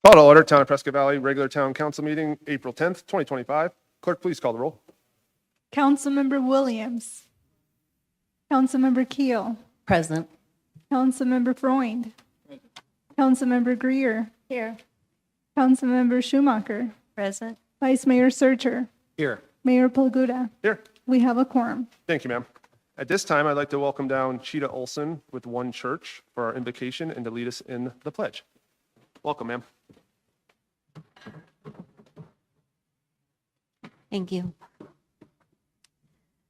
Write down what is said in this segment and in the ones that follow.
Call to order, Town of Prescott Valley, regular town council meeting, April 10th, 2025. Clerk, please call the roll. Councilmember Williams. Councilmember Keel. Present. Councilmember Freund. Councilmember Greer. Here. Councilmember Schumacher. Present. Vice Mayor Searcher. Here. Mayor Palguda. Here. We have a quorum. Thank you, ma'am. At this time, I'd like to welcome down Cheetah Olson with One Church for our invocation and to lead us in the pledge. Welcome, ma'am. Thank you.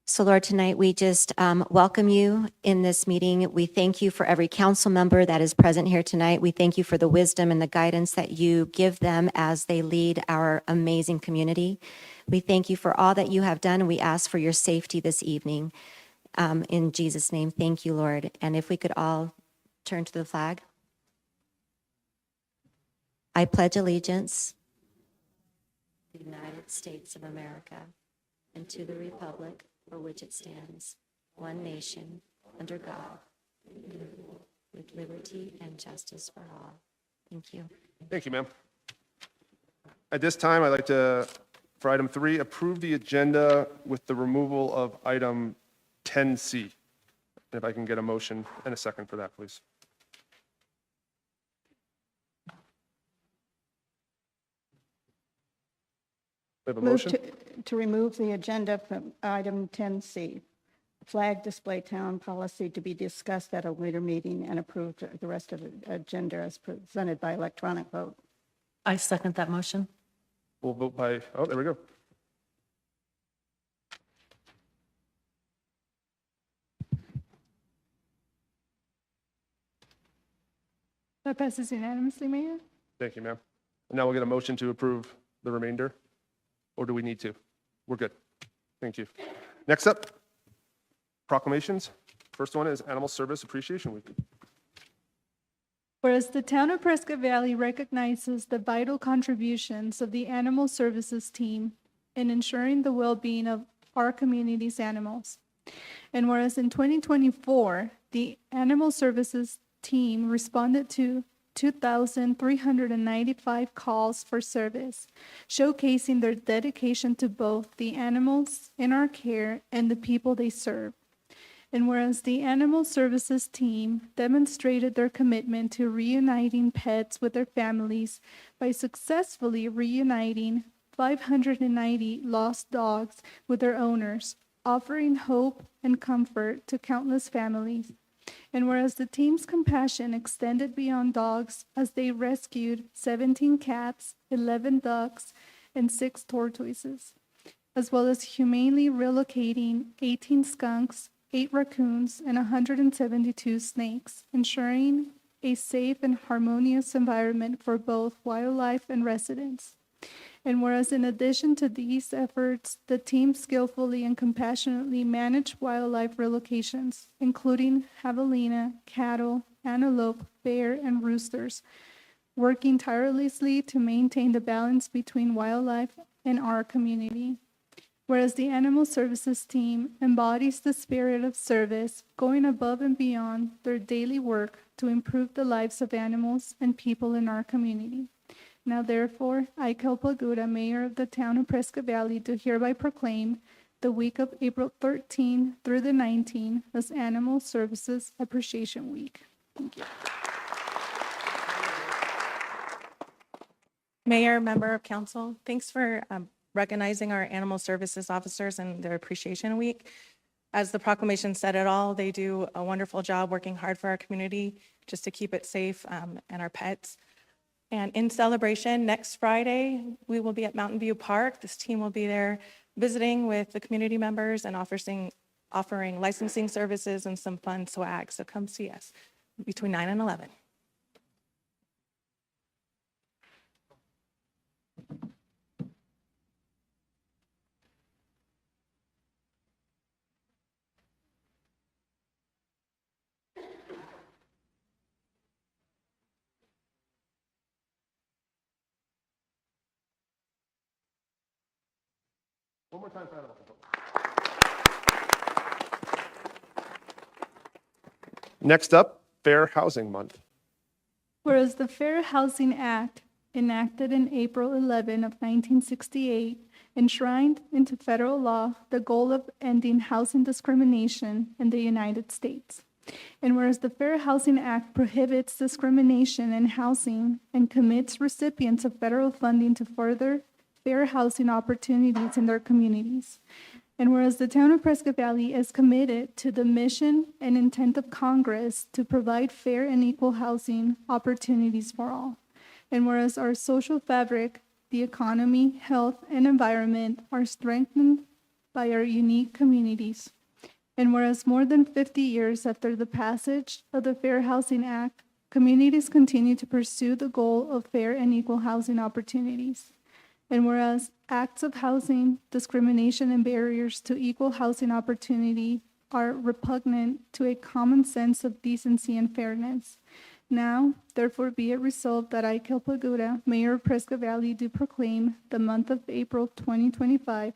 So Lord, tonight we just welcome you in this meeting. We thank you for every council member that is present here tonight. We thank you for the wisdom and the guidance that you give them as they lead our amazing community. We thank you for all that you have done, and we ask for your safety this evening. In Jesus' name, thank you, Lord. And if we could all turn to the flag. I pledge allegiance to the United States of America and to the republic for which it stands, one nation, under God, with liberty and justice for all. Thank you. Thank you, ma'am. At this time, I'd like to, for item 3, approve the agenda with the removal of item 10C. If I can get a motion and a second for that, please. We have a Move motion? to remove the agenda from item 10C, flag display town policy to be discussed at a later meeting and approved the rest of the agenda as presented by electronic vote. I second that motion. We'll vote by, oh, there we go. That passes unanimously, Mayor. Thank you, ma'am. And now we'll get a motion to approve the remainder, or do we need to? We're good. Thank you. Next up, proclamations. First one is Animal Service Appreciation Week. Whereas the town of Prescott Valley recognizes the vital contributions of the Animal Services team in ensuring the well-being of our community's animals. And whereas in 2024, the Animal Services team responded to 2,395 calls for service, showcasing their dedication to both the animals in our care and the people they serve. And whereas the Animal Services team demonstrated their commitment to reuniting pets with their families by successfully reuniting 590 lost dogs with their owners, offering hope and comfort to countless families. And whereas the team's compassion extended beyond dogs as they rescued 17 cats, 11 ducks, and 6 tortoises, as well as humanely relocating 18 skunks, 8 raccoons, and 172 snakes, ensuring a safe and harmonious environment for both wildlife and residents. And whereas in addition to these efforts, the team skillfully and compassionately managed wildlife relocations, including javelina, cattle, antelope, bear, and roosters, working tirelessly to maintain the balance between wildlife and our community. Whereas the Animal Services team embodies the spirit of service, going above and beyond their daily work to improve the lives of animals and people in our community. Now therefore, I, Kel Palguda, Mayor of the town of Prescott Valley, do hereby proclaim the week of April 13 through the 19th as Animal Services Appreciation Week. Thank you. Mayor, member of council, thanks for recognizing our animal services officers and their appreciation week. As the proclamation said it all, they do a wonderful job working hard for our community just to keep it safe and our pets. And in celebration, next Friday, we will be at Mountain View Park. This team will be there visiting with the community members and offering licensing services and some fun swag. So come see us between 9 and 11. One more time for item. Next up, Fair Housing Month. Whereas the Fair Housing Act, enacted in April 11 of 1968, enshrined into federal law the goal of ending housing discrimination in the United States. And whereas the Fair Housing Act prohibits discrimination in housing and commits recipients of federal funding to further fair housing opportunities in their communities. And whereas the town of Prescott Valley is committed to the mission and intent of Congress to provide fair and equal housing opportunities for all. And whereas our social fabric, the economy, health, and environment are strengthened by our unique communities. And whereas more than 50 years after the passage of the Fair Housing Act, communities continue to pursue the goal of fair and equal housing opportunities. And whereas acts of housing, discrimination, and barriers to equal housing opportunity are repugnant to a common sense of decency and fairness. Now, therefore, be it resolved that I, Kelpa Gura, Mayor of Prescott Valley, do proclaim the month of April 2025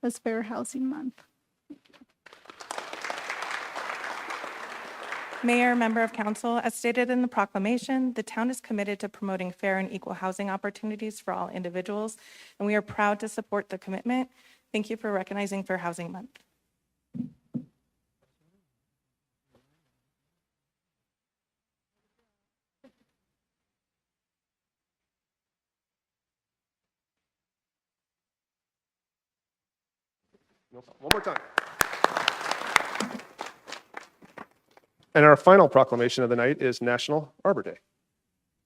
as Fair Housing Month. Mayor, member of council, as stated in the proclamation, the town is committed to promoting fair and equal housing opportunities for all individuals, and we are proud to support the commitment. Thank you for recognizing Fair Housing Month. No problem. One more time. And our final proclamation of the night is National Arbor Day.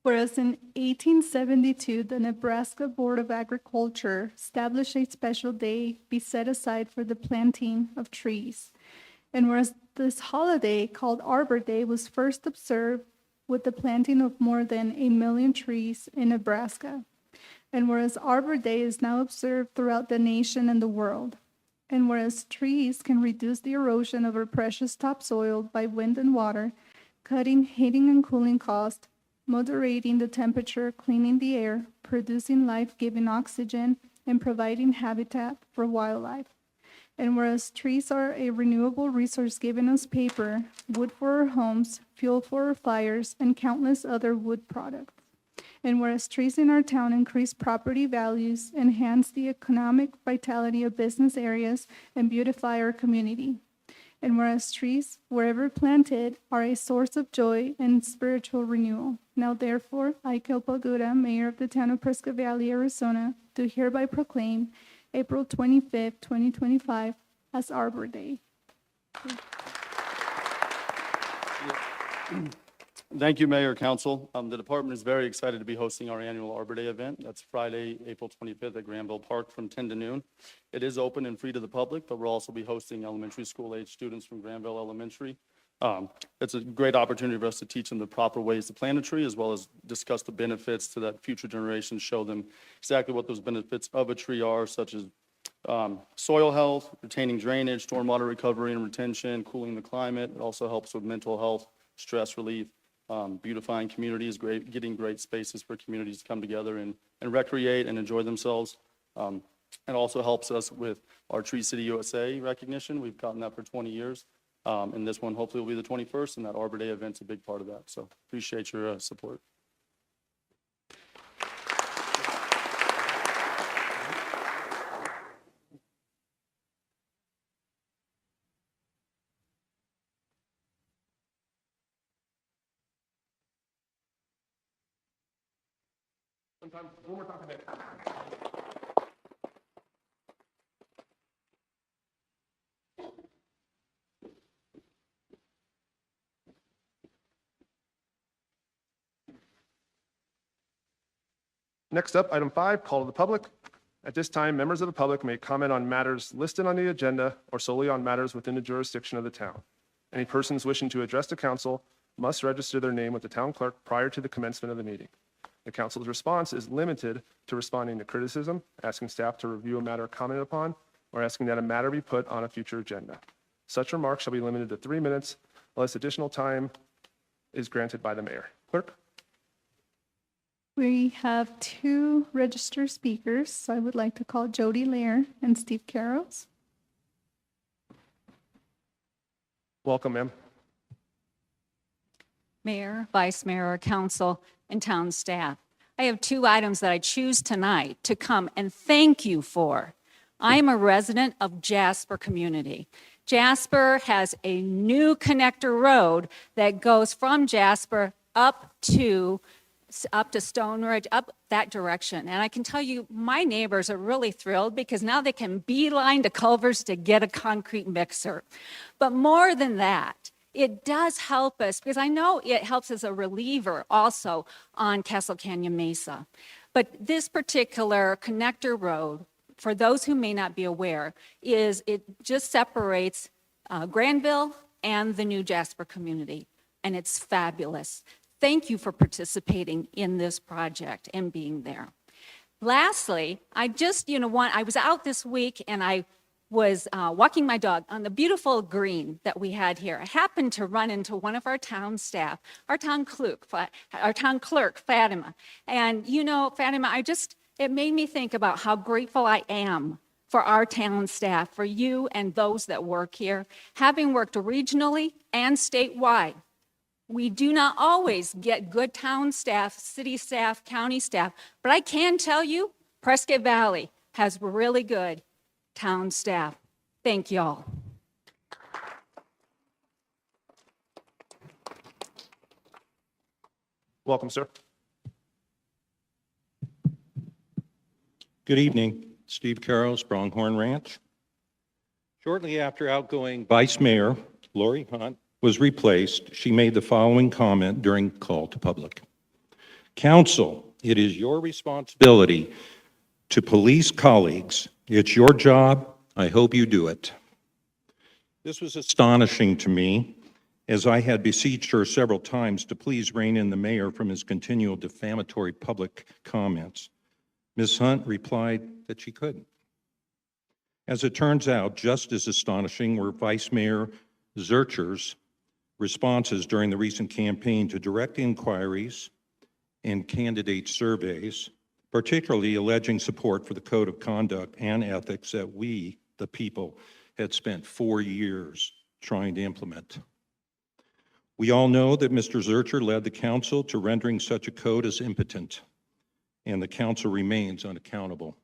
Whereas in 1872, the Nebraska Board of Agriculture established a special day be set aside for the planting of trees. And whereas this holiday called Arbor Day was first observed with the planting of more than 1 million trees in Nebraska. And whereas Arbor Day is now observed throughout the nation and the world. And whereas trees can reduce the erosion of our precious topsoil by wind and water, cutting heating and cooling costs, moderating the temperature, cleaning the air, producing life-giving oxygen, and providing habitat for wildlife. And whereas trees are a renewable resource giving us paper, wood for our homes, fuel for our fires, and countless other wood products. And whereas trees in our town increase property values, enhance the economic vitality of business areas, and beautify our community. And whereas trees, wherever planted, are a source of joy and spiritual renewal. Now therefore, I, Kelpa Gura, Mayor of the town of Prescott Valley, Arizona, do hereby proclaim April 25th, 2025 as Arbor Day. Thank you, Mayor, Council. The department is very excited to be hosting our annual Arbor Day event. That's Friday, April 25th at Granville Park from 10 to noon. It is open and free to the public, but we'll also be hosting elementary school age students from Granville Elementary. It's a great opportunity for us to teach them the proper ways to plant a tree, as well as discuss the benefits to that future generation, show them exactly what those benefits of a tree are, such as soil health, retaining drainage, stormwater recovery and retention, cooling the climate. It also helps with mental health, stress relief. Beautifying communities, getting great spaces for communities to come together and recreate and enjoy themselves. It also helps us with our Tree City USA recognition. We've gotten that for 20 years. And this one hopefully will be the 21st, and that Arbor Day event's a big part of that. So appreciate your support. One more time for Nick. Next up, item 5, call to the public. At this time, members of the public may comment on matters listed on the agenda or solely on matters within the jurisdiction of the town. Any persons wishing to address the council must register their name with the town clerk prior to the commencement of the meeting. The council's response is limited to responding to criticism, asking staff to review a matter commented upon, or asking that a matter be put on a future agenda. Such remarks shall be limited to 3 minutes unless additional time is granted by the mayor. Clerk? We have 2 registered speakers. So I would like to call Jody Lair and Steve Carroll. Welcome, ma'am. Mayor, Vice Mayor, Council, and town staff. I have 2 items that I choose tonight to come and thank you for. I am a resident of Jasper community. Jasper has a new connector road that goes from Jasper up to Stone Ridge, up that direction. And I can tell you, my neighbors are really thrilled because now they can beeline to Culver's to get a concrete mixer. But more than that, it does help us because I know it helps as a reliever also on Castle Canyon Mesa. But this particular connector road, for those who may not be aware, it just separates Granville and the new Jasper community, and it's fabulous. Thank you for participating in this project and being there. Lastly, I just, I was out this week and I was walking my dog on the beautiful green that we had here. I happened to run into one of our town staff, our town clerk, Fatima. And Fatima, it made me think about how grateful I am for our town staff, for you and those that work here. Having worked regionally and statewide, we do not always get good town staff, city staff, county staff, but I can tell you, Prescott Valley has really good town staff. Thank y'all. Welcome, sir. Good evening. Steve Carroll, Pronghorn Ranch. Shortly after outgoing Vice Mayor Lori Hunt was replaced, she made the following comment during call to public. Council, it is your responsibility to police colleagues. It's your job. I hope you do it. This was astonishing to me, as I had beseeched her several times to please rein in the mayor from his continual defamatory public comments. Ms. Hunt replied that she couldn't. As it turns out, just as astonishing were Vice Mayor Zurcher's responses during the recent campaign to direct inquiries and candidate surveys, particularly alleging support for the code of conduct and ethics that we, the people, had spent 4 years trying to implement. We all know that Mr. Zurcher led the council to rendering such a code as impotent, and the council remains unaccountable.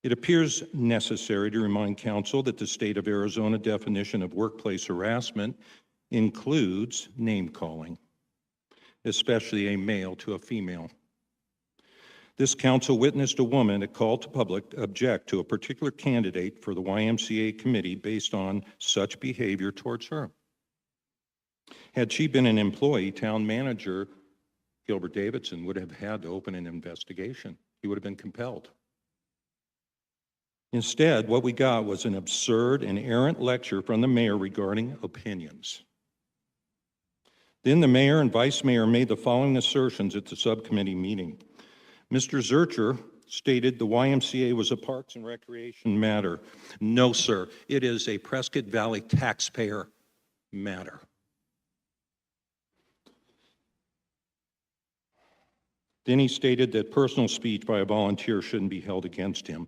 It appears necessary to remind council that the state of Arizona definition of workplace harassment includes name-calling, especially a male to a female. This council witnessed a woman at call to public object to a particular candidate for the YMCA committee based on such behavior towards her. Had she been an employee, town manager Gilbert Davidson would have had to open an investigation. He would have been compelled. Instead, what we got was an absurd and errant lecture from the mayor regarding opinions. Then the mayor and vice mayor made the following assertions at the subcommittee meeting. Mr. Zurcher stated the YMCA was a parks and recreation matter. No, sir, it is a Prescott Valley taxpayer matter. Then he stated that personal speech by a volunteer shouldn't be held against him.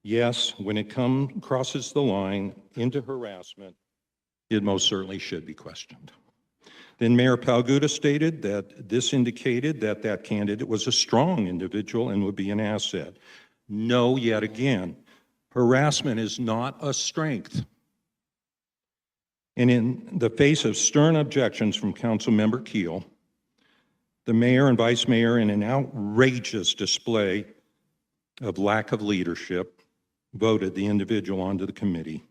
Yes, when it crosses the line into harassment, it most certainly should be questioned. Then Mayor Palguda stated that this indicated that that candidate was a strong individual and would be an asset. No, yet again, harassment is not a strength. And in the face of stern objections from Councilmember Keel, the mayor and vice mayor, in an outrageous display of lack of leadership, voted the individual onto the committee.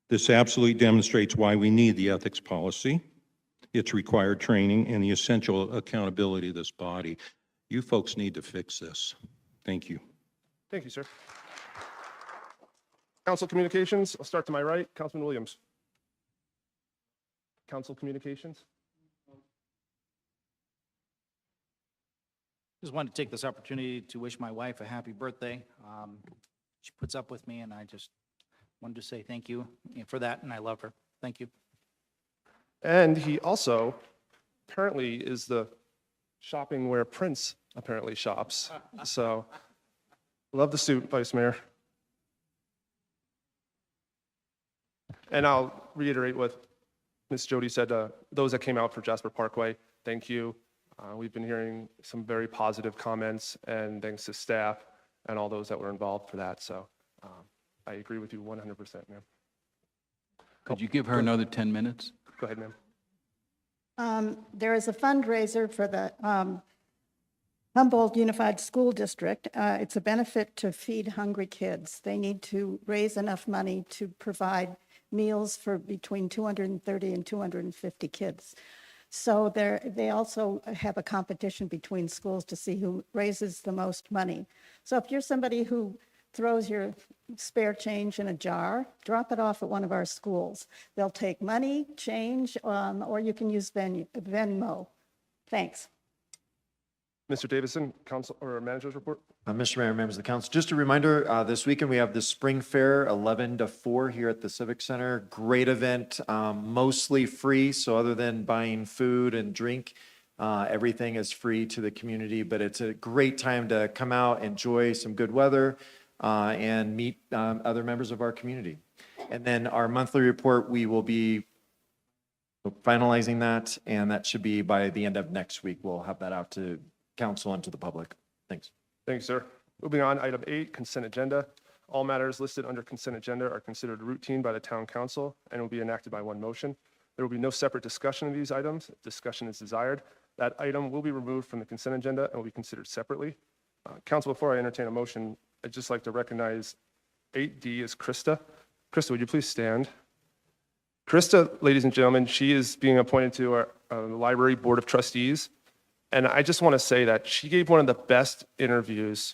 This absolutely demonstrates why we need the ethics policy, its required training, and the essential accountability of this body. You folks need to fix this. Thank you. Thank you, sir. Council communications, I'll start to my right. Councilman Williams. Council communications? Just wanted to take this opportunity to wish my wife a happy birthday. She puts up with me, and I just wanted to say thank you for that, and I love her. Thank you. And he also apparently is the shopping where Prince apparently shops. So, love the suit, Vice Mayor. And I'll reiterate what Ms. Jody said, those that came out for Jasper Parkway, thank you. We've been hearing some very positive comments, and thanks to staff and all those that were involved for that. So I agree with you 100%, ma'am. Could you give her another 10 minutes? Go ahead, ma'am. There is a fundraiser for the Humboldt Unified School District. It's a benefit to feed hungry kids. They need to raise enough money to provide meals for between 230 and 250 kids. So they also have a competition between schools to see who raises the most money. So if you're somebody who throws your spare change in a jar, drop it off at one of our schools. They'll take money, change, or you can use Venmo. Thanks. Mr. Davison, council or manager's report? Mr. Mayor, members of the council, just a reminder, this weekend we have the Spring Fair, 11 to 4 here at the Civic Center. Great event, mostly free. So other than buying food and drink, everything is free to the community. But it's a great time to come out, enjoy some good weather, and meet other members of our community. And then our monthly report, we will be finalizing that, and that should be by the end of next week. We'll have that out to council and to the public. Thanks. Thank you, sir. Moving on, item 8, consent agenda. All matters listed under consent agenda are considered routine by the town council and will be enacted by one motion. There will be no separate discussion of these items. If discussion is desired, that item will be removed from the consent agenda and will be considered separately. Council, before I entertain a motion, I'd just like to recognize 8D is Krista. Krista, would you please stand? Krista, ladies and gentlemen, she is being appointed to our Library Board of Trustees. And I just want to say that she gave one of the best interviews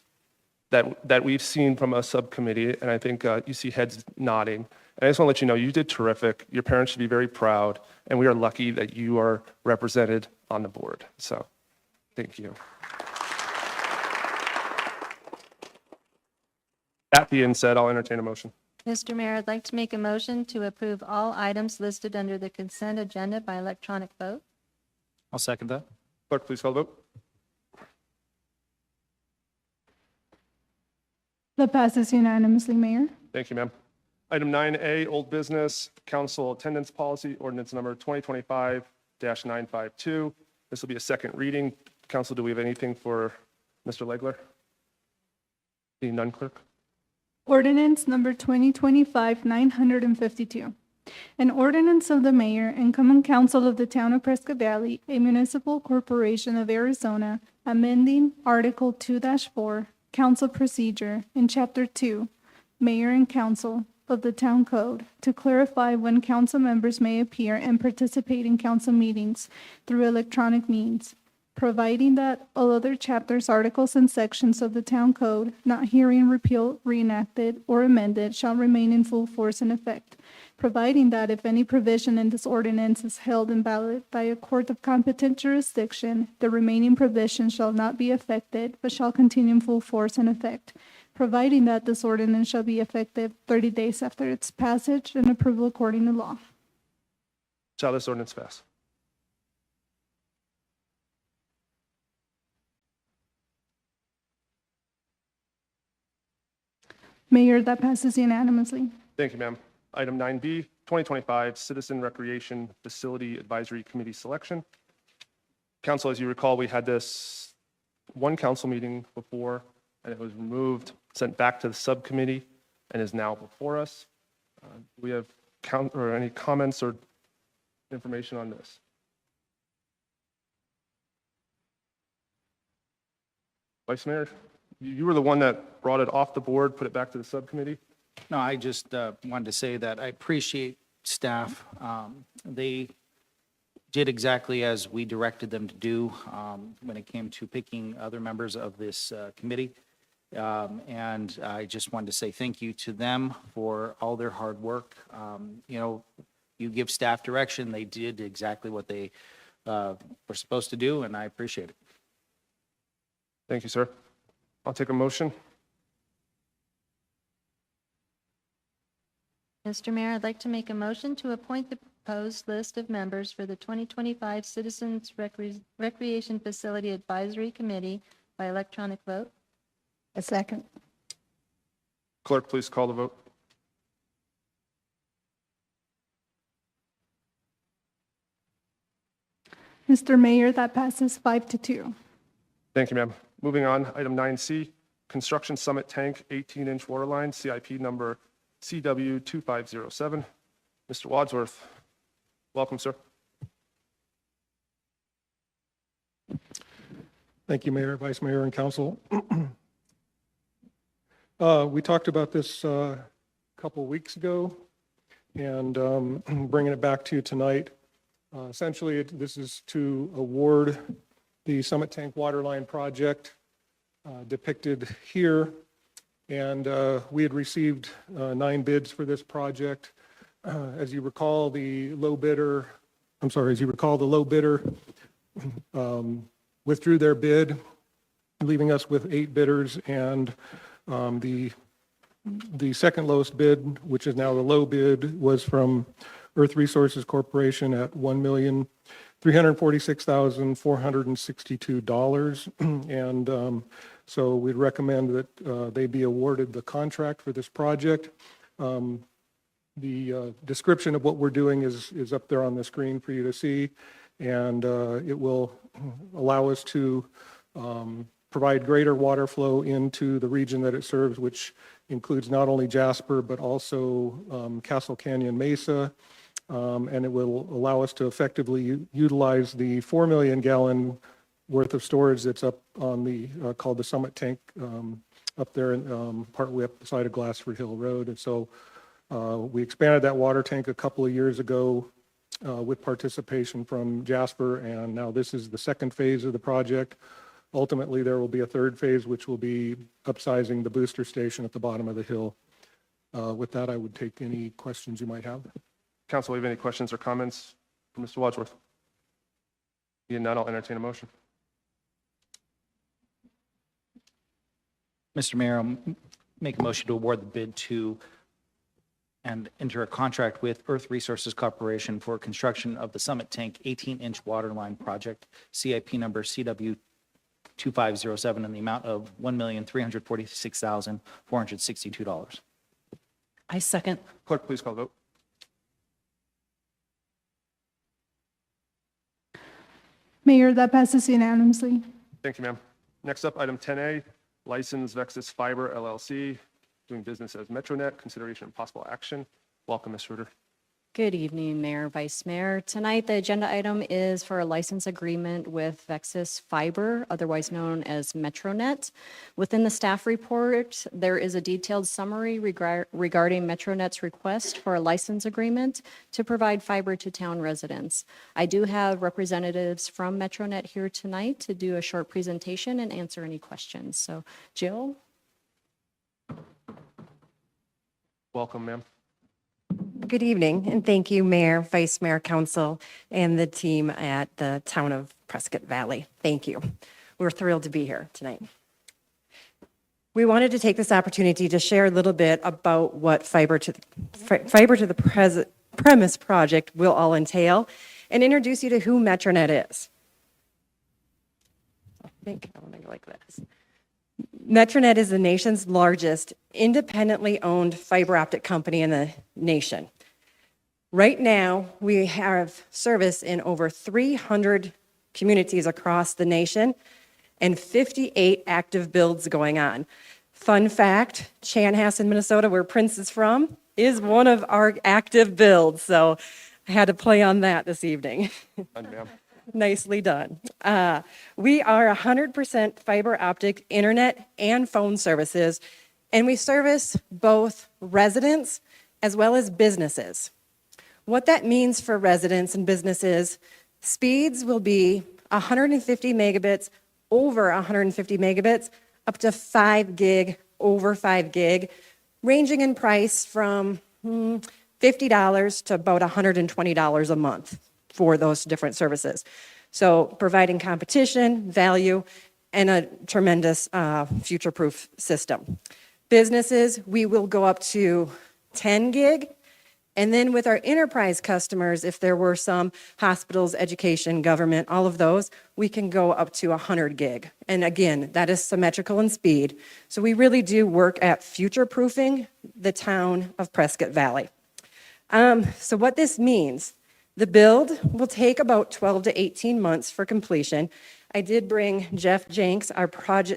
that we've seen from a subcommittee, and I think you see heads nodding. And I just want to let you know, you did terrific. Your parents should be very proud, and we are lucky that you are represented on the board. So, thank you. That being said, I'll entertain a motion. Mr. Mayor, I'd like to make a motion to approve all items listed under the consent agenda by electronic vote. I'll second that. Clerk, please call the vote. That passes unanimously, Mayor. Thank you, ma'am. Item 9A, old business, council attendance policy, ordinance number 2025-952. This will be a second reading. Council, do we have anything for Mr. Legler? Seeing none, clerk? Ordinance number 2025-952. An ordinance of the mayor and common council of the town of Prescott Valley, a municipal corporation of Arizona, amending Article 2-4, Council Procedure, in Chapter 2, Mayor and Council of the Town Code, to clarify when council members may appear and participate in council meetings through electronic means, providing that all other chapters, articles, and sections of the Town Code not herein repealed, reenacted, or amended shall remain in full force and effect, providing that if any provision in this ordinance is held invalid by a court of competent jurisdiction, the remaining provisions shall not be affected, but shall continue in full force and effect, providing that this ordinance shall be effective 30 days after its passage and approval according to law. Shall this ordinance pass? Mayor, that passes unanimously. Thank you, ma'am. Item 9B, 2025 Citizen Recreation Facility Advisory Committee selection. Council, as you recall, we had this one council meeting before, and it was removed, sent back to the subcommittee, and is now before us. Do we have any comments or information on this? Vice Mayor, you were the one that brought it off the board, put it back to the subcommittee. No, I just wanted to say that I appreciate staff. They did exactly as we directed them to do when it came to picking other members of this committee. And I just wanted to say thank you to them for all their hard work. You give staff direction. They did exactly what they were supposed to do, and I appreciate it. Thank you, sir. I'll take a motion. Mr. Mayor, I'd like to make a motion to appoint the proposed list of members for the 2025 Citizens Recreation Facility Advisory Committee by electronic vote. A second. Clerk, please call the vote. Mr. Mayor, that passes 5-2. Thank you, ma'am. Moving on, item 9C, Construction Summit Tank 18-inch water line, CIP number CW2507. Mr. Wadsworth, welcome, sir. Thank you, Mayor, Vice Mayor, and Council. We talked about this a couple weeks ago, and bringing it back to you tonight. Essentially, this is to award the Summit Tank Waterline project depicted here. And we had received 9 bids for this project. As you recall, the low bidder withdrew their bid, leaving us with 8 bidders, and the second lowest bid, which is now the low bid, was from Earth Resources Corporation at $1,346,462. And so we'd recommend that they be awarded the contract for this project. The description of what we're doing is up there on the screen for you to see, and it will allow us to provide greater water flow into the region that it serves, which includes not only Jasper, but also Castle Canyon Mesa. And it will allow us to effectively utilize the 4 million gallon worth of storage that's up on the, called the Summit Tank, up there, partway up the side of Glassford Hill Road. And so we expanded that water tank a couple of years ago with participation from Jasper, and now this is the second phase of the project. Ultimately, there will be a third phase, which will be upsizing the booster station at the bottom of the hill. With that, I would take any questions you might have. Council, have any questions or comments for Mr. Wadsworth? Being none, I'll entertain a motion. Mr. Mayor, I'll make a motion to award the bid to and enter a contract with Earth Resources Corporation for construction of the Summit Tank 18-inch water line project, CIP number CW2507, in the amount of $1,346,462. I second. Clerk, please call the vote. Mayor, that passes unanimously. Thank you, ma'am. Next up, item 10A, license Vexus Fiber LLC, doing business as Metronet, consideration and possible action. Welcome, Ms. Schroeder. Good evening, Mayor, Vice Mayor. Tonight, the agenda item is for a license agreement with Vexus Fiber, otherwise known as Metronet. Within the staff report, there is a detailed summary regarding Metronet's request for a license agreement to provide fiber to town residents. I do have representatives from Metronet here tonight to do a short presentation and answer any questions. So, Jill? Welcome, ma'am. Good evening, and thank you, Mayor, Vice Mayor, Council, and the team at the Town of Prescott Valley. Thank you. We're thrilled to be here tonight. We wanted to take this opportunity to share a little bit about what Fiber to the Premise project will all entail and introduce you to who Metronet is. I think I'm going to go like this. Metronet is the nation's largest independently owned fiber optic company in the nation. Right now, we have service in over 300 communities across the nation and 58 active builds going on. Fun fact, Chanhassen, Minnesota, where Prince is from, is one of our active builds. So I had to play on that this evening. Nicely done. We are 100% fiber optic internet and phone services, and we service both residents as well as businesses. What that means for residents and businesses, speeds will be 150 megabits, over 150 megabits, up to 5 gig, over 5 gig, ranging in price from $50 to about $120 a month for those different services. So providing competition, value, and a tremendous future-proof system. Businesses, we will go up to 10 gig. And then with our enterprise customers, if there were some hospitals, education, government, all of those, we can go up to 100 gig. And again, that is symmetrical in speed. So we really do work at future-proofing the town of Prescott Valley. So what this means, the build will take about 12 to 18 months for completion. I did bring Jeff Jenks, our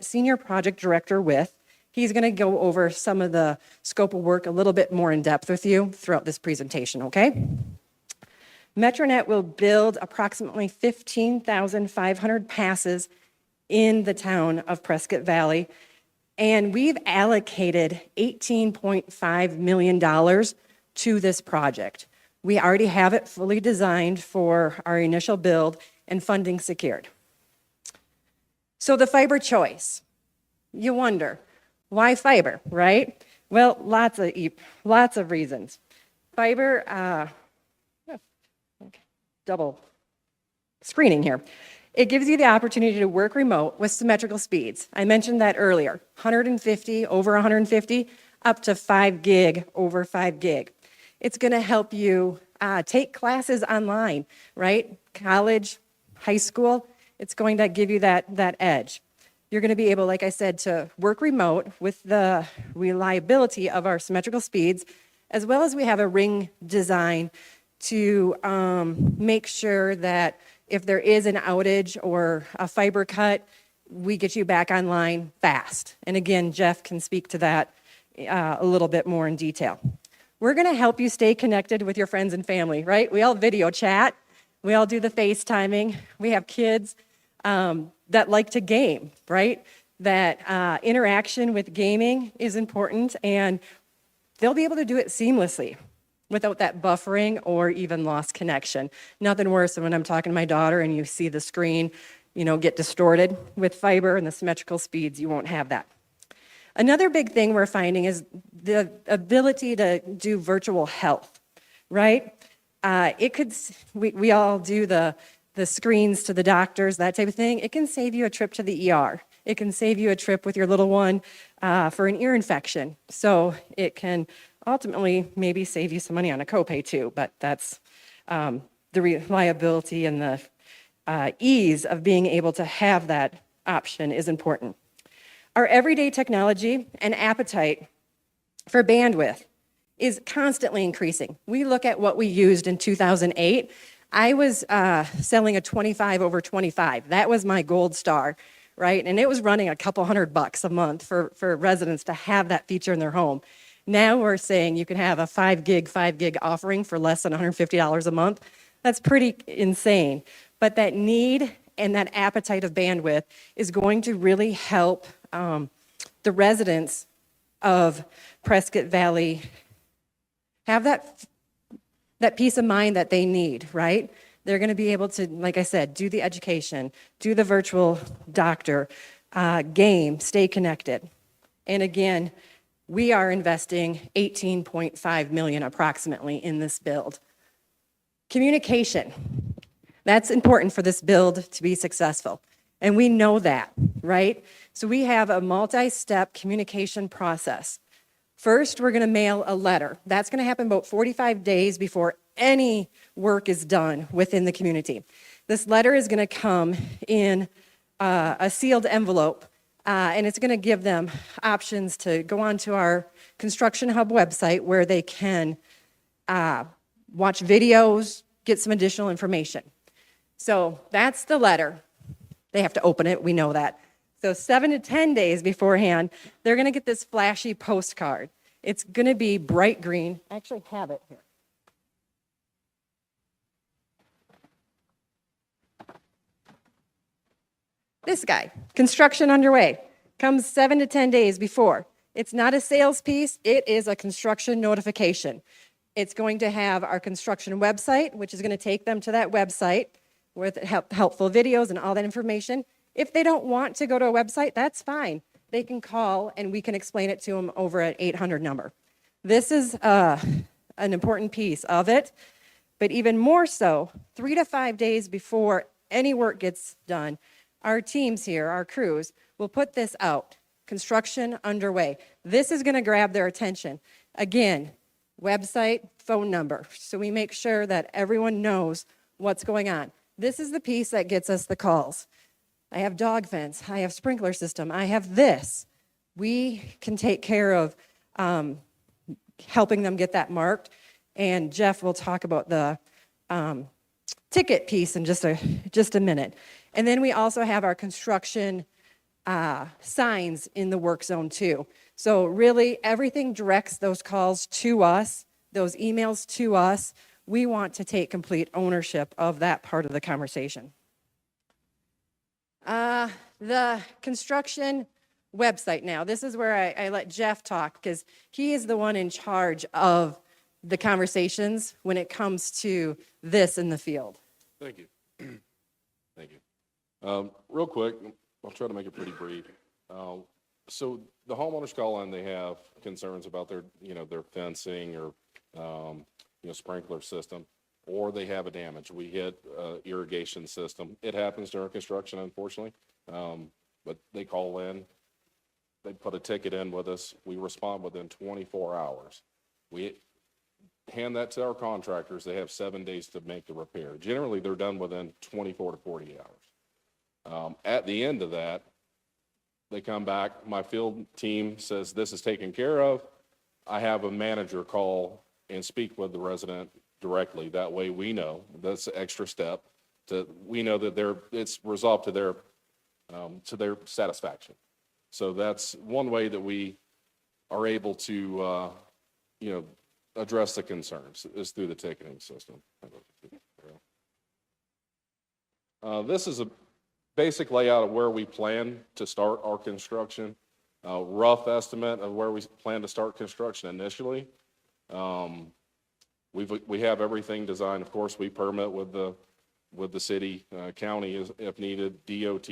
senior project director, with. He's going to go over some of the scope of work a little bit more in depth with you throughout this presentation, okay? Metronet will build approximately 15,500 passes in the town of Prescott Valley, and we've allocated $18.5 million to this project. We already have it fully designed for our initial build and funding secured. So the fiber choice, you wonder, why fiber, right? Well, lots of reasons. Fiber, double screening here. It gives you the opportunity to work remote with symmetrical speeds. I mentioned that earlier, 150, over 150, up to 5 gig, over 5 gig. It's gonna help you take classes online, right? College, high school, it's going to give you that edge. You're going to be able, like I said, to work remote with the reliability of our symmetrical speeds, as well as we have a ring design to make sure that if there is an outage or a fiber cut, we get you back online fast. And again, Jeff can speak to that a little bit more in detail. We're going to help you stay connected with your friends and family, right? We all video chat. We all do the FaceTiming. We have kids that like to game, right? That interaction with gaming is important, and they'll be able to do it seamlessly without that buffering or even lost connection. Nothing worse than when I'm talking to my daughter and you see the screen, get distorted. With fiber and the symmetrical speeds, you won't have that. Another big thing we're finding is the ability to do virtual health, right? We all do the screens to the doctors, that type of thing. It can save you a trip to the ER. It can save you a trip with your little one for an ear infection. So it can ultimately maybe save you some money on a copay too, but that's the reliability and the ease of being able to have that option is important. Our everyday technology and appetite for bandwidth is constantly increasing. We look at what we used in 2008. I was selling a 25 over 25. That was my gold star, right? And it was running a couple $100 a month for residents to have that feature in their home. Now we're saying you can have a 5 gig offering for less than $150 a month. That's pretty insane. But that need and that appetite of bandwidth is going to really help the residents of Prescott Valley have that peace of mind that they need, right? They're going to be able to, like I said, do the education, do the virtual doctor, game, stay connected. And again, we are investing $18.5 million approximately in this build. Communication, that's important for this build to be successful. And we know that, right? So we have a multi-step communication process. First, we're going to mail a letter. That's going to happen about 45 days before any work is done within the community. This letter is going to come in a sealed envelope, and it's going to give them options to go onto our Construction Hub website where they can watch videos, get some additional information. So that's the letter. They have to open it, we know that. So 7 to 10 days beforehand, they're going to get this flashy postcard. It's going to be bright green. I actually have it here. This guy, construction underway, comes 7 to 10 days before. It's not a sales piece, it is a construction notification. It's going to have our construction website, which is going to take them to that website with helpful videos and all that information. If they don't want to go to a website, that's fine. they can call and we can explain it to them over an 800 number. This is an important piece of it, but even more so, 3 to 5 days before any work gets done, our teams here, our crews, will put this out, construction underway. This is going to grab their attention. Again, website, phone number, so we make sure that everyone knows what's going on. This is the piece that gets us the calls. I have dog fence, I have sprinkler system, I have this. We can take care of helping them get that marked, and Jeff will talk about the ticket piece in just a minute. And then we also have our construction signs in the work zone too. So really everything directs those calls to us, those emails to us. We want to take complete ownership of that part of the conversation. The construction website now, this is where I let Jeff talk because he is the one in charge of the conversations when it comes to this in the field. Thank you. Thank you. Real quick, I'll try to make it pretty brief. So the homeowners call in, they have concerns about their, their fencing or, sprinkler system, or they have a damage. We hit irrigation system. It happens during construction, unfortunately. But they call in, they put a ticket in with us. We respond within 24 hours. We hand that to our contractors. They have 7 days to make the repair. Generally, they're done within 24 to 48 hours. At the end of that, they come back. My field team says this is taken care of. I have a manager call and speak with the resident directly. That way we know, that's an extra step, we know that it's resolved to their satisfaction. So that's one way that we are able to, address the concerns is through the ticketing system. This is a basic layout of where we plan to start our construction. Rough estimate of where we plan to start construction initially. We have everything designed. Of course, we permit with the city, county if needed, DOT,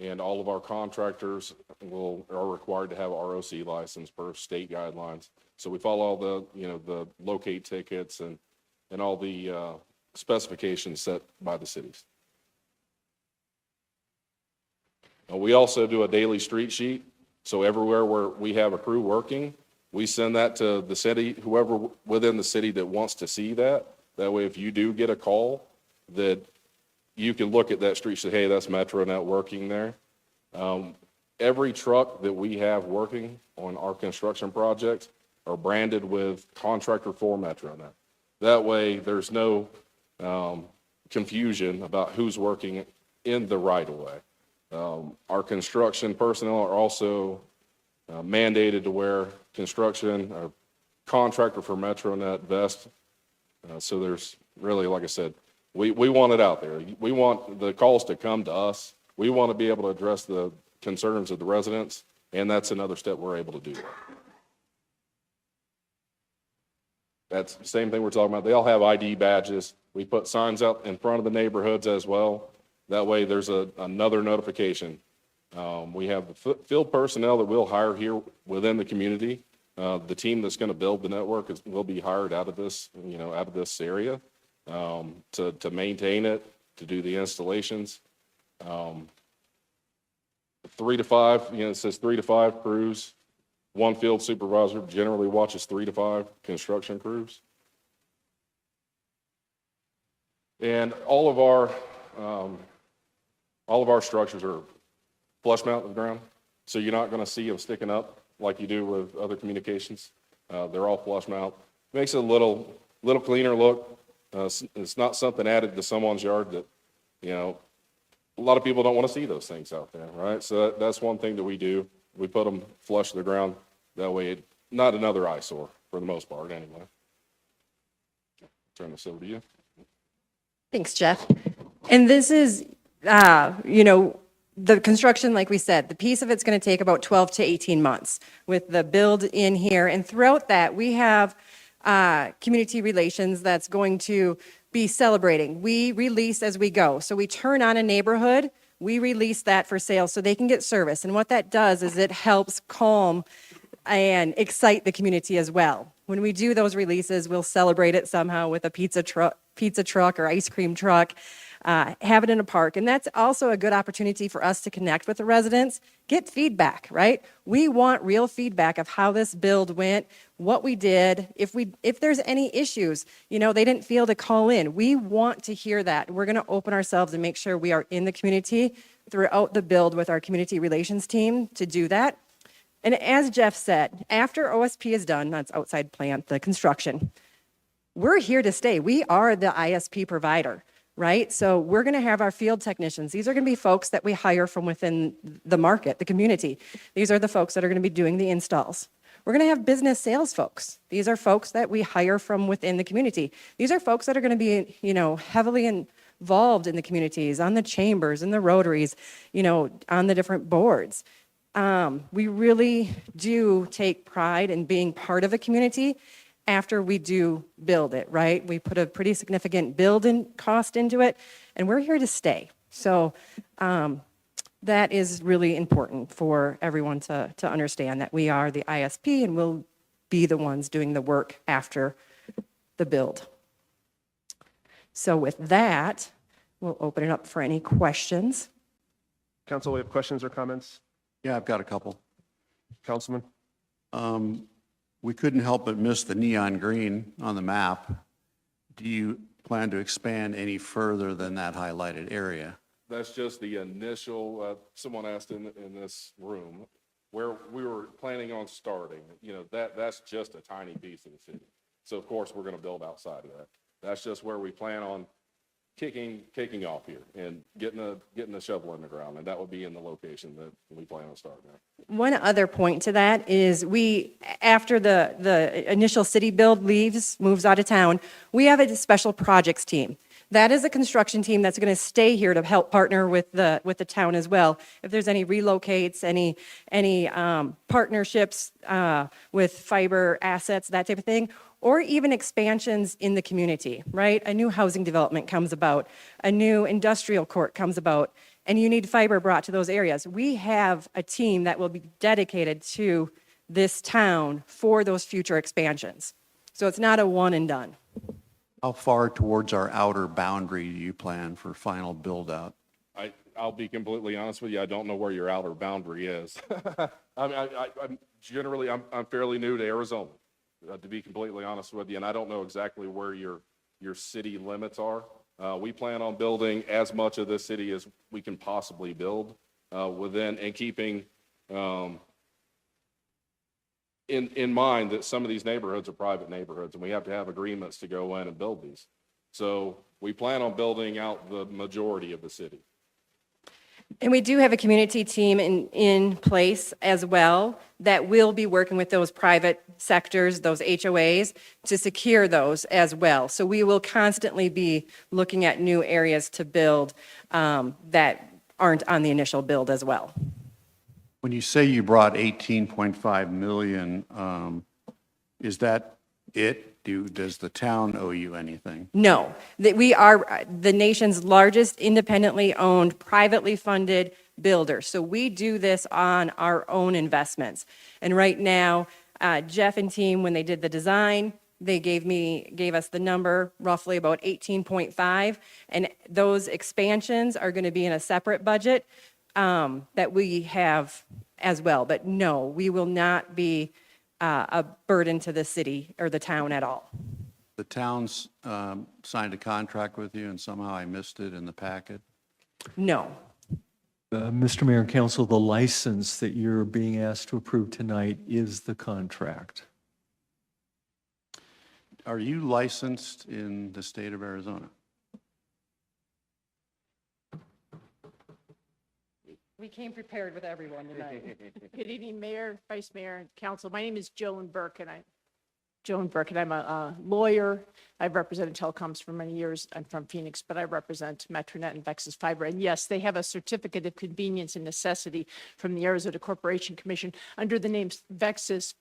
and all of our contractors are required to have a ROC license per state guidelines. So we follow all the locate tickets and all the specifications set by the cities. We also do a daily street sheet. So everywhere where we have a crew working, we send that to the city, whoever within the city that wants to see that. That way, if you do get a call, that you can look at that street and say, hey, that's MetroNet working there. Every truck that we have working on our construction projects are branded with contractor for MetroNet. That way, there's no confusion about who's working in the right of way. Our construction personnel are also mandated to wear construction or contractor for MetroNet vest. So there's really, like I said, we want it out there. We want the calls to come to us. We want to be able to address the concerns of the residents, and that's another step we're able to do. That's the same thing we're talking about. They all have ID badges. We put signs out in front of the neighborhoods as well. That way there's another notification. We have the field personnel that we'll hire here within the community. The team that's going to build the network will be hired out of this, out of this area to maintain it, to do the installations. 3 to 5, it says 3 to 5 crews. One field supervisor generally watches 3 to 5 construction crews. And all of our structures are flush mount with the ground, so you're not going to see them sticking up like you do with other communications. They're all flush mount. Makes it a little cleaner look. It's not something added to someone's yard that, a lot of people don't want to see those things out there, right? So that's one thing that we do. We put them flush to the ground. That way, not another eyesore for the most part, anyway. Turn this over to you. Thanks, Jeff. And this is, the construction, like we said, the piece of it's going to take about 12 to 18 months with the build in here. And throughout that, we have community relations that's going to be celebrating. We release as we go. So we turn on a neighborhood we release that for sale so they can get service. And what that does is it helps calm and excite the community as well. When we do those releases, we'll celebrate it somehow with a pizza truck or ice cream truck, have it in a park. And that's also a good opportunity for us to connect with the residents, get feedback, right? We want real feedback of how this build went, what we did, if there's any issues, you know, they didn't feel to call in. We want to hear that. We're going to open ourselves and make sure we are in the community throughout the build with our community relations team to do that. And as Jeff said, after OSP is done, that's outside plant, the construction, we're here to stay. We are the ISP provider, right? So we're going to have our field technicians. These are going to be folks that we hire from within the market, the community. These are the folks that are going to be doing the installs. We're going to have business sales folks. These are folks that we hire from within the community. These are folks that are going to be, you know, heavily involved in the communities, on the chambers and the rotaries, you know, on the different boards. We really do take pride in being part of a community after we do build it, right? We put a pretty significant build-in cost into it, and we're here to stay. So that is really important for everyone to understand that we are the ISP and we'll be the ones doing the work after the build. So with that, we'll open it up for any questions. Council, we have questions or comments? Yeah, I've got a couple. Councilman? We couldn't help but miss the neon green on the map. Do you plan to expand any further than that highlighted area? That's just the initial, someone asked in this room, where we were planning on starting. You know, that's just a tiny piece of the city. So of course, we're going to build outside of that. That's just where we plan on kicking off here and getting the shovel in the ground, and that would be in the location that we plan on starting at. One other point to that is after the initial city build moves out of town, we have a special projects team. That is a construction team that's going to stay here to help partner with the town as well. If there's any relocates, any partnerships with fiber assets, that type of thing, or even expansions in the community, right? A new housing development comes about, a new industrial court comes about, and you need fiber brought to those areas. We have a team that will be dedicated to this town for those future expansions. So it's not a one and done. How far towards our outer boundary do you plan for final build out? I'll be completely honest with you. I don't know where your outer boundary is. I mean, I'm fairly new to Arizona, to be completely honest with you, and I don't know exactly where your city limits are. We plan on building as much of this city as we can possibly build within, and keeping in mind that some of these neighborhoods are private neighborhoods, and we have to have agreements to go in and build these. So we plan on building out the majority of the city. And we do have a community team in place as well that will be working with those private sectors, those HOAs, to secure those as well. So we will constantly be looking at new areas to build that aren't on the initial build as well. When you say you brought 18.5 million, is that it? Does the town owe you anything? No, that we are the nation's largest independently owned, privately funded builder. So we do this on our own investments. And right now, Jeff and team, when they did the design, they gave us the number, roughly about 18.5. And those expansions are going to be in a separate budget that we have as well. But no, we will not be a burden to the city or the town at all. The town's signed a contract with you and somehow I missed it in the packet? No. Mr. Mayor and Council, the license that you're being asked to approve tonight is the contract. Are you licensed in the state of Arizona? We came prepared with everyone tonight. Good evening, Mayor, Vice Mayor, and Council. My name is Joan Burke, and I'm a lawyer. I've represented telecoms for many years. I'm from Phoenix, but I represent Metronet and Vexus Fiber. And yes, they have a certificate of convenience and necessity from the Arizona Corporation Commission under the name Vexus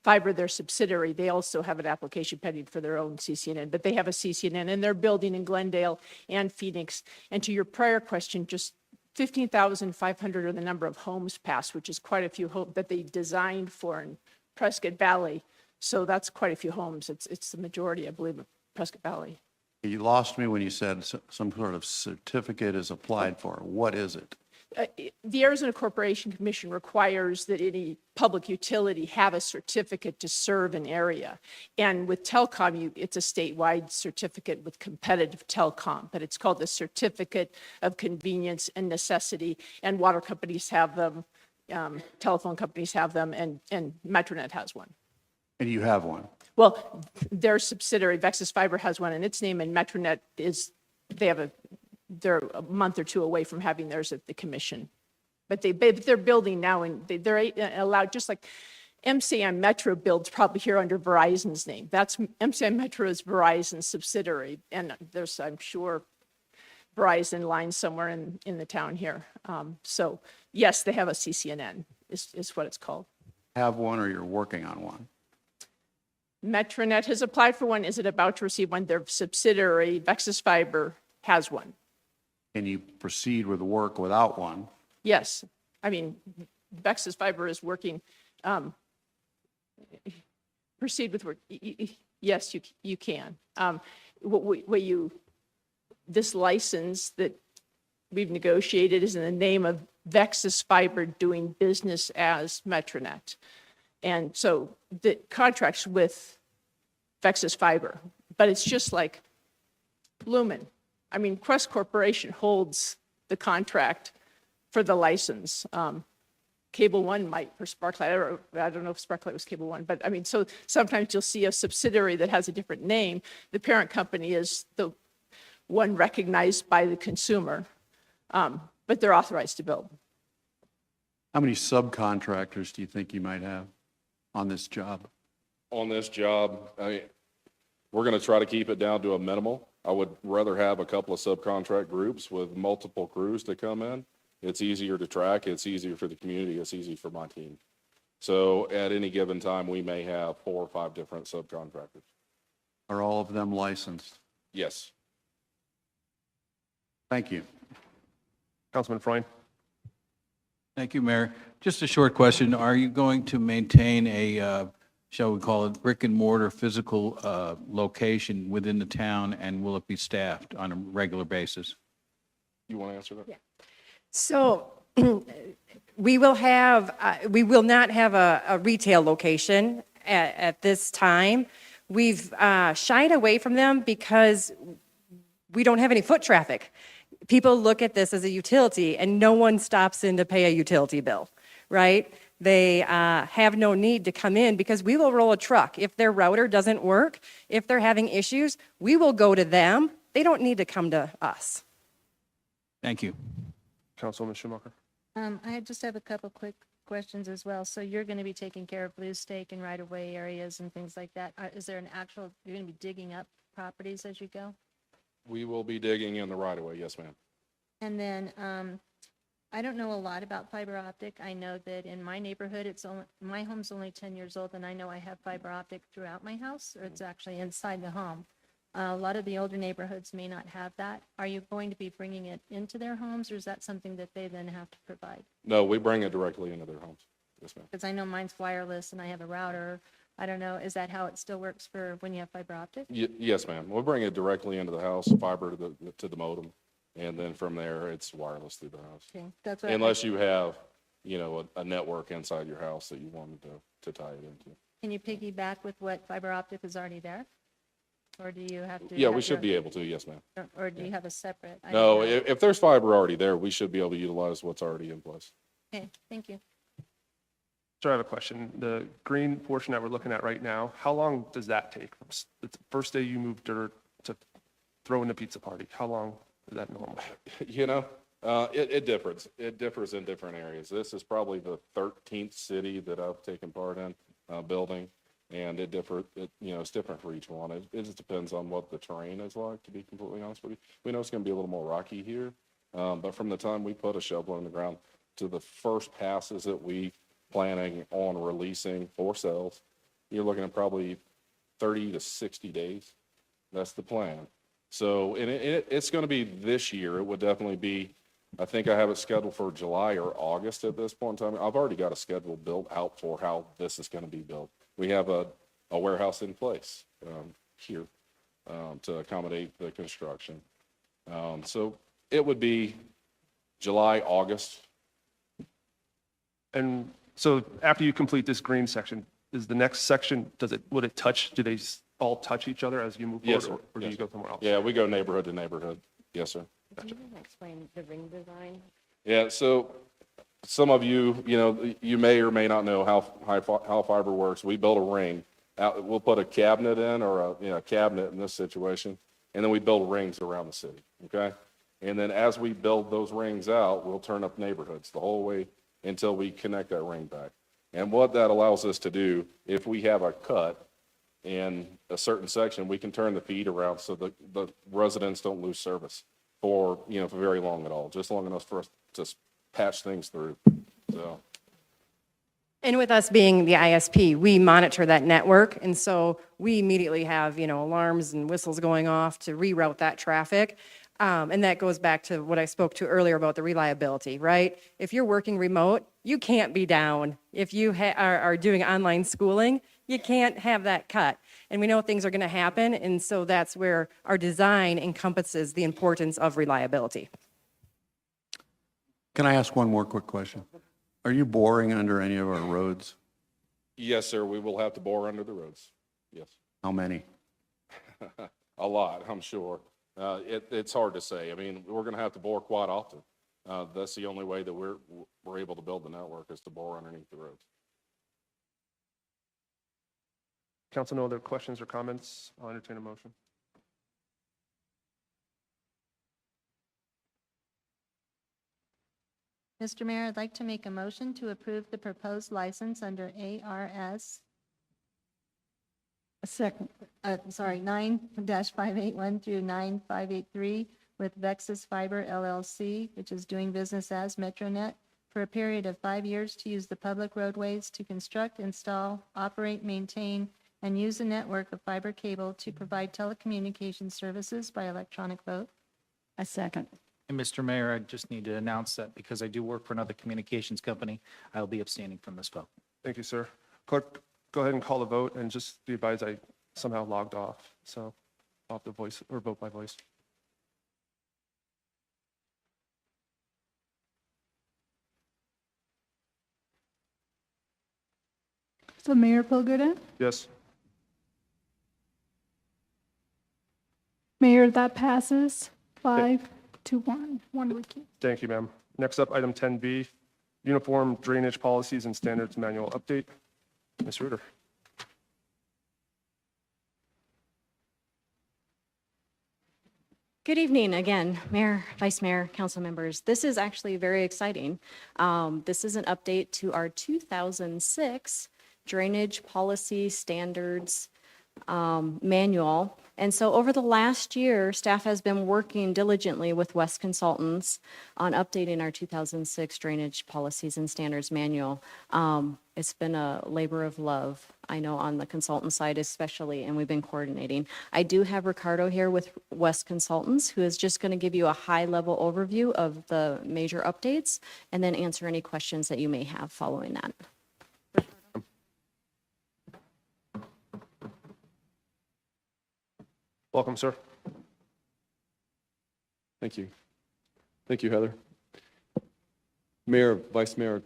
Fiber, their subsidiary. They also have an application pending for their own CCNN, but they have a CCNN, and they're building in Glendale and Phoenix. And to your prior question, just 15,500 are the number of homes passed, which is quite a few homes that they designed for in Prescott Valley. So that's quite a few homes. It's the majority, I believe, of Prescott Valley. You lost me when you said some sort of certificate is applied for. What is it? The Arizona Corporation Commission requires that any public utility have a certificate to serve an area. And with telecom, it's a statewide certificate with competitive telecom, but it's called the Certificate of Convenience and Necessity. And water companies have them, telephone companies have them, and Metronet has one. And you have one. Well, their subsidiary, Vexus Fiber, has one in its name, and Metronet they're a month or two away from having theirs at the commission. But they're building now, and they're allowed, just like MCI Metro builds probably here under Verizon's name. That's MCI Metro is Verizon's subsidiary, and there's, I'm sure, Verizon lines somewhere in the town here. So yes, they have a CCNN, is what it's called. Have one, or you're working on one? Metronet has applied for one. Is it about to receive one? Their subsidiary, Vexus Fiber, has one. Can you proceed with work without one? Yes. I mean, Vexus Fiber is working, proceed with work. Yes, you can. This license that we've negotiated is in the name of Vexus Fiber doing business as Metronet. And so the contract's with Vexus Fiber, but it's just like Lumen. I mean, Quest Corporation holds the contract for the license. Cable One might for Sparklight. I don't know if Sparklight was Cable One, but I mean, so sometimes you'll see a subsidiary that has a different name. The parent company is the one recognized by the consumer, but they're authorized to build. How many subcontractors do you think you might have on this job? On this job, we're going to try to keep it down to a minimal. I would rather have a couple of subcontract groups with multiple crews to come in. It's easier to track. It's easier for the community. It's easy for my team. So at any given time, we may have 4 or 5 different subcontractors. Are all of them licensed? Yes. Thank you. Councilman Freund. Thank you, Mayor. Just a short question. Are you going to maintain a, shall we call it, brick and mortar physical location within the town, and will it be staffed on a regular basis? You want to answer that? Yeah. So we will not have a retail location at this time. We've shied away from them because we don't have any foot traffic. People look at this as a utility, and no one stops in to pay a utility bill, right? They have no need to come in because we will roll a truck. If their router doesn't work, if they're having issues, we will go to them. They don't need to come to us. Thank you. Councilwoman Schumacher. I just have a couple quick questions as well. So you're going to be taking care of blue stake and right-of-way areas and things like that. Is there you're going to be digging up properties as you go? We will be digging in the right of way. Yes, ma'am. And then I don't know a lot about fiber optic. I know that in my neighborhood, my home's only 10 years old, and I know I have fiber optic throughout my house, or it's actually inside the home. A lot of the older neighborhoods may not have that. Are you going to be bringing it into their homes, or is that something that they then have to provide? No, we bring it directly into their homes. Yes, ma'am. Because I know mine's wireless and I have a router. I don't know, is that how it still works for when you have fiber optic? Yes, ma'am. We'll bring it directly into the house, fiber to the modem, and then from there, it's wireless through the house. Okay, that's what Unless you have, a network inside your house that you wanted to tie it into. Can you piggyback with what fiber optic is already there? Or do you have to? Yeah, we should be able to, yes, ma'am. Or do you have a separate? I No, don't know. if there's fiber already there, we should be able to utilize what's already in place. Okay, thank you. So I have a question. The green portion that we're looking at right now, how long does that take? The first day you move dirt to throw in the pizza party, how long is that normal? It differs. It differs in different areas. This is probably the 13th city that I've taken part in building, and it's different for each one. It just depends on what the terrain is like, to be completely honest with you. We know it's going to be a little more rocky here, but from the time we put a shovel in the ground to the first passes that we planning on releasing for sales, you're looking at probably 30 to 60 days. That's the plan. So, and it's going to be this year. It would definitely be I think I have it scheduled for July or August at this point in time. I've already got a schedule built out for how this is going to be built. We have a warehouse in place here to accommodate the construction. So it would be July, August. And so after you complete this green section, is the next section, would it touch, do they all touch each other as you move forward? Yes, sir. Or do you go somewhere else? Yeah, we go neighborhood to neighborhood. Yes, sir. Can you explain the ring design? Yeah, so some of you, you may or may not know how fiber works. We build a ring. We'll put a cabinet in, or a cabinet in this situation, and then we build rings around the city, okay? And then as we build those rings out, we'll turn up neighborhoods the whole way until we connect that ring back. And what that allows us to do, if we have a cut in a certain section, we can turn the feed around so the residents don't lose service for very long at all, just long enough for us to patch things through, so. And with us being the ISP, we monitor that network, and so we immediately have, alarms and whistles going off to reroute that traffic. And that goes back to what I spoke to earlier about the reliability, right? If you're working remote, you can't be down. If you are doing online schooling, you can't have that cut. And we know things are going to happen, and so that's where our design encompasses the importance of reliability. Can I ask one more quick question? Are you boring under any of our roads? Yes, sir, we will have to bore under the roads, yes. How many? A lot, I'm sure. It's hard to say. I mean, we're going to have to bore quite often. That's the only way that we're able to build the network, is to bore underneath the roads. Council, no other questions or comments? I'll entertain a motion. Mr. Mayor, I'd like to make a motion to approve the proposed license under ARS, A second. 9-581 through 9583 with Vexus Fiber LLC, which is doing business as MetroNet, for a period of 5 years to use the public roadways to construct, install, operate, maintain, and use a network of fiber cable to provide telecommunications services by electronic vote. A second. And Mr. Mayor, I just need to announce that because I do work for another communications company, I'll be abstaining from this vote. Thank you, sir. Clerk, go ahead and call the vote, and just be advised I somehow logged off, so I'll have to voice or vote by voice. So Mayor Pilgrim? Yes. Mayor, that passes 5-1. One recuse. Thank you, ma'am. Next up, item 10B, Uniform Drainage Policies and Standards Manual Update. Ms. Reuter. Good evening again, Mayor, Vice Mayor, council members. This is actually very exciting. This is an update to our 2006 Drainage Policy Standards Manual. And so over the last year, staff has been working diligently with West Consultants on updating our 2006 Drainage Policies and Standards Manual. It's been a labor of love, I know, on the consultant side especially, and we've been coordinating. I do have Ricardo here with West Consultants, who is just going to give you a high-level overview of the major updates and then answer any questions that you may have following that. Welcome, sir. Thank you. Thank you, Heather. Mayor, Vice Mayor,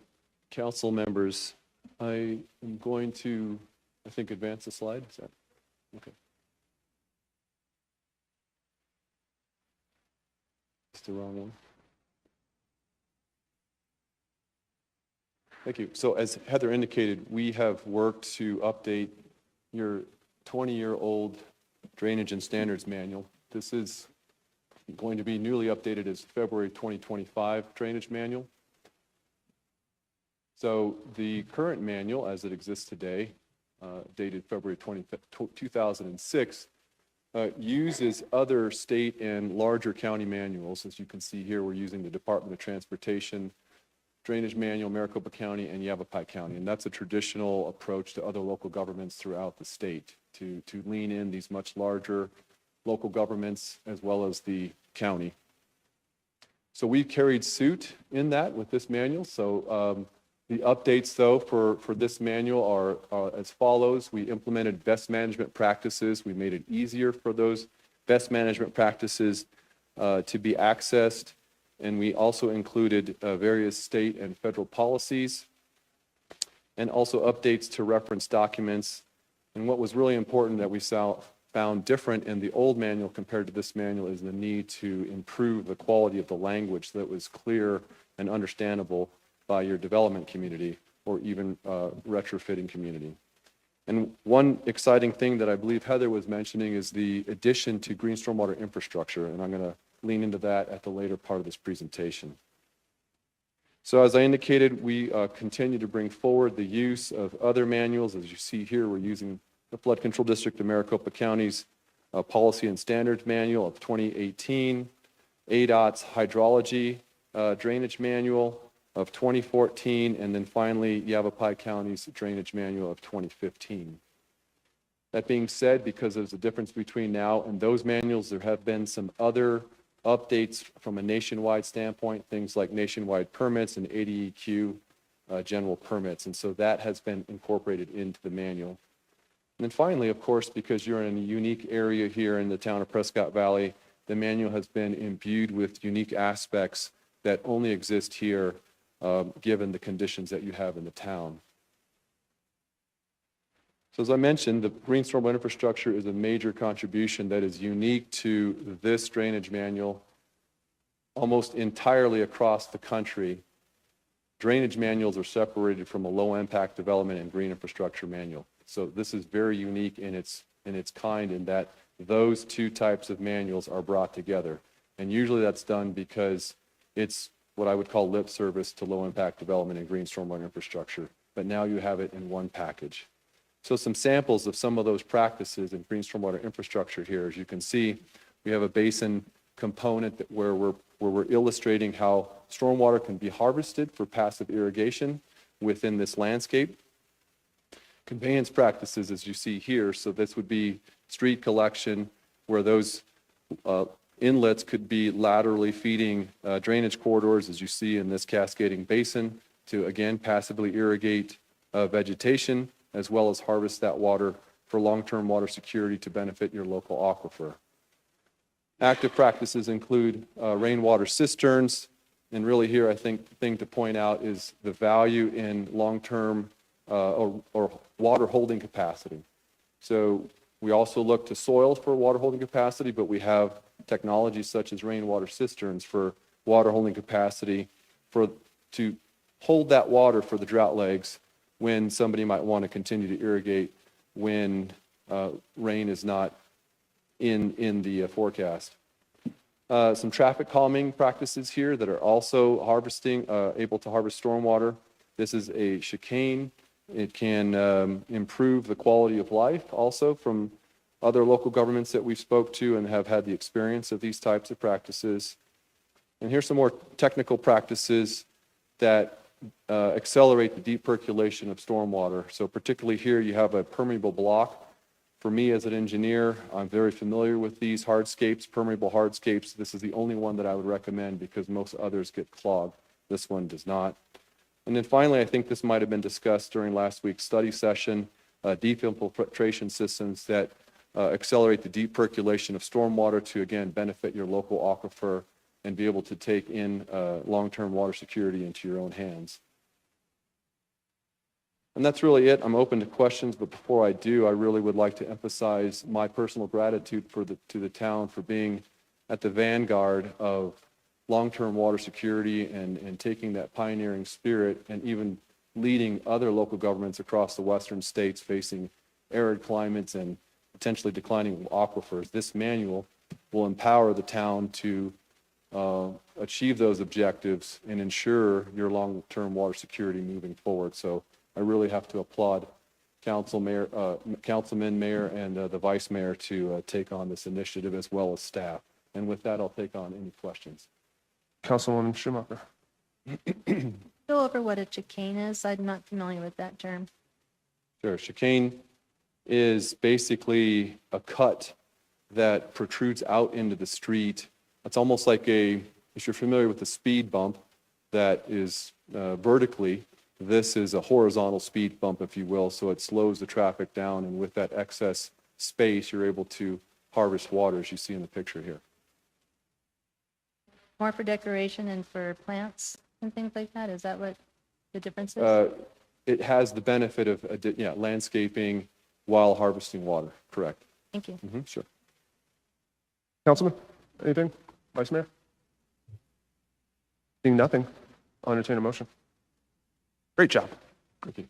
council members, I am going to, I think, advance the slide. Is that okay? It's the wrong one. Thank you. So as Heather indicated, we have worked to update your 20-year-old Drainage and Standards Manual. This is going to be newly updated as February 2025 Drainage Manual. So the current manual, as it exists today, dated February 2006, uses other state and larger county manuals. As you can see here, we're using the Department of Transportation Drainage Manual, Maricopa County, and Yavapai County. And that's a traditional approach to other local governments throughout the state, to lean in these much larger local governments as well as the county. So we carried suit in that with this manual. So the updates, though, for this manual are as follows. We implemented best management practices. We made it easier for those best management practices to be accessed. And we also included various state and federal policies and also updates to reference documents. And what was really important that we found different in the old manual compared to this manual is the need to improve the quality of the language so that was clear and understandable by your development community or even retrofitting community. And one exciting thing that I believe Heather was mentioning is the addition to green stormwater infrastructure, and I'm going to lean into that at the later part of this presentation. So as I indicated, we continue to bring forward the use of other manuals. As you see here, we're using the Flood Control District of Maricopa County's Policy and Standards Manual of 2018, ADOT's Hydrology Drainage Manual of 2014, and then finally Yavapai County's Drainage Manual of 2015. That being said, because there's a difference between now and those manuals, there have been some other updates from a nationwide standpoint, things like nationwide permits and ADEQ general permits, and so that has been incorporated into the manual. And then finally, of course, because you're in a unique area here in the town of Prescott Valley, the manual has been imbued with unique aspects that only exist here given the conditions that you have in the town. So as I mentioned, the green stormwater infrastructure is a major contribution that is unique to this drainage manual almost entirely across the country. Drainage manuals are separated from a low impact development and green infrastructure manual. So this is very unique in its kind in that those two types of manuals are brought together. And usually that's done because it's what I would call lip service to low impact development and green stormwater infrastructure. But now you have it in one package. So some samples of some of those practices in green stormwater infrastructure here. As you can see, we have a basin component where we're illustrating how stormwater can be harvested for passive irrigation within this landscape. Conveyance practices, as you see here, so this would be street collection where those inlets could be laterally feeding drainage corridors, as you see in this cascading basin, to again passively irrigate vegetation, as well as harvest that water for long-term water security to benefit your local aquifer. Active practices include rainwater cisterns, and really here I think the thing to point out is the value in long-term or water holding capacity. So we also look to soils for water holding capacity, but we have technologies such as rainwater cisterns for water holding capacity to hold that water for the drought legs when somebody might want to continue to irrigate when rain is not in the forecast. Some traffic calming practices here that are also able to harvest stormwater. This is a chicane. It can improve the quality of life also from other local governments that we've spoke to and have had the experience of these types of practices. And here's some more technical practices that accelerate the deep percolation of stormwater. So particularly here you have a permeable block. For me as an engineer, I'm very familiar with these hardscapes, permeable hardscapes. This is the only one that I would recommend because most others get clogged. This one does not. And then finally, I think this might have been discussed during last week's study session, deep infiltration systems that accelerate the deep percolation of stormwater to, again, benefit your local aquifer and be able to take in long-term water security into your own hands. And that's really it. I'm open to questions, but before I do, I really would like to emphasize my personal gratitude to the town for being at the vanguard of long-term water security and taking that pioneering spirit and even leading other local governments across the western states facing arid climates and potentially declining aquifers. This manual will empower the town to achieve those objectives and ensure your long-term water security moving forward. So I really have to applaud Councilman, Mayor, and the Vice Mayor to take on this initiative as well as staff. And with that, I'll take on any questions. Councilwoman Schumacher. Go over what a chicane is. I'm not familiar with that term. Sure. Chicane is basically a cut that protrudes out into the street. It's almost like a If you're familiar with the speed bump that is vertically, this is a horizontal speed bump, if you will, so it slows the traffic down, and with that excess space, you're able to harvest water, as you see in the picture here. More for decoration and for plants and things like that? Is that what the difference is? It has the benefit of landscaping while harvesting water, correct? Thank you. Sure. Councilman, anything? Vice Mayor? Seeing nothing, I'll entertain a motion. Great job. Thank you.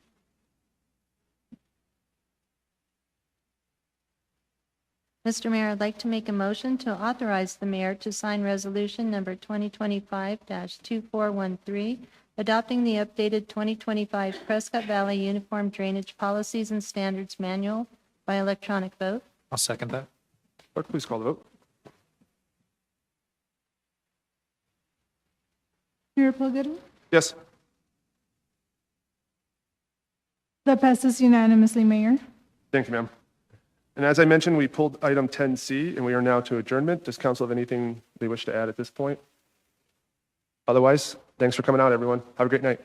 Mr. Mayor, I'd like to make a motion to authorize the mayor to sign resolution number 2025-2413, adopting the updated 2025 Prescott Valley Uniform Drainage Policies and Standards Manual by electronic vote. I'll second that. Clerk, please call the vote. Mayor Pogorzelski? Yes. That passes unanimously, Mayor. Thank you, ma'am. And as I mentioned, we pulled item 10C, and we are now to adjournment. Does council have anything they wish to add at this point? Otherwise, thanks for coming out, everyone. Have a great night.